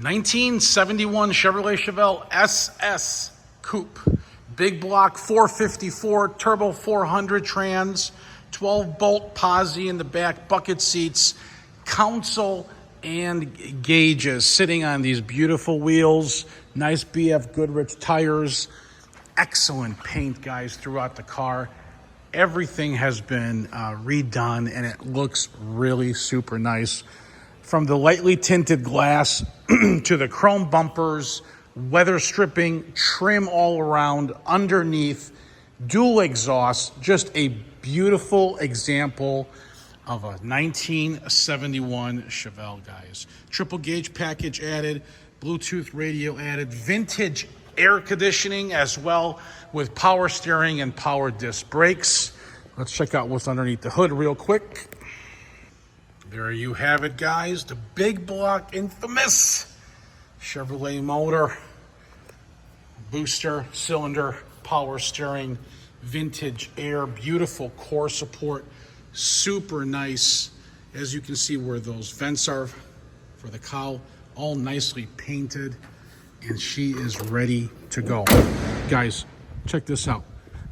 1971 Chevrolet Chevelle SS Coupe. Big block 454, turbo 400 trans, 12-bolt posi in the back, bucket seats, console and gauges sitting on these beautiful wheels. Nice BF Goodrich tires. Excellent paint, guys, throughout the car. Everything has been redone, and it looks really super nice. From the lightly tinted glass to the chrome bumpers, weather stripping, trim all around, underneath, dual exhaust, just a beautiful example of a 1971 Chevelle, guys. Triple gauge package added, Bluetooth radio added, vintage air conditioning as well with power steering and power disc brakes. Let's check out what's underneath the hood real quick. There you have it, guys. The big block, infamous Chevrolet motor, booster, cylinder, power steering, vintage air, beautiful core support, super nice. As you can see where those vents are for the cowl, all nicely painted, and she is ready to go. Guys, check this out.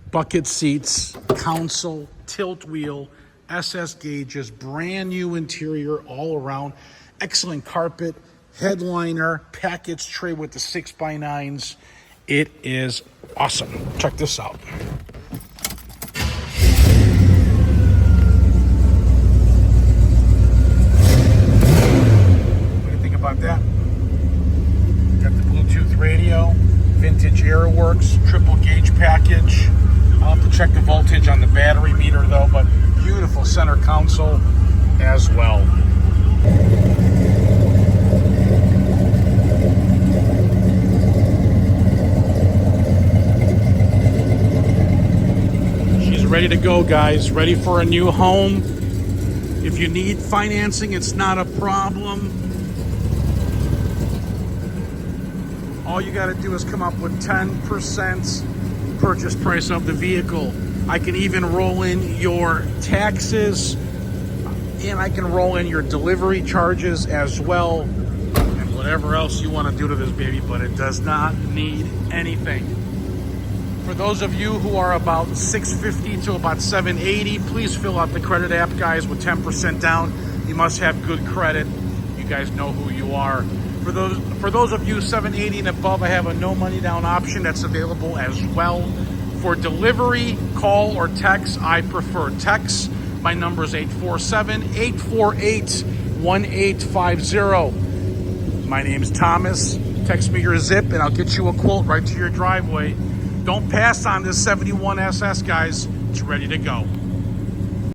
Bucket seats, console, tilt wheel, SS gauges, brand new interior all around, excellent carpet, headliner, package tray with the 6x9s. It is awesome. Check this out. What do you think about that? Got the Bluetooth radio, vintage airworks, triple gauge package. I'll have to check the voltage on the battery meter though, but beautiful center console as well. She's ready to go, guys. Ready for a new home. If you need financing, it's not a problem. All you got to do is come up with 10% purchase price of the vehicle. I can even roll in your taxes, and I can roll in your delivery charges as well, and whatever else you want to do to this baby, but it does not need anything. For those of you who are about 650 to about 780, please fill out the credit app, guys, with 10% down. You must have good credit. You guys know who you are. For those of you 780 and above, I have a no money down option that's available as well. For delivery, call or text. I prefer text. My number is 847-848-1850. My name's Thomas. Text me your zip and I'll get you a quote right to your driveway. Don't pass on this 71 SS, guys. It's ready to go.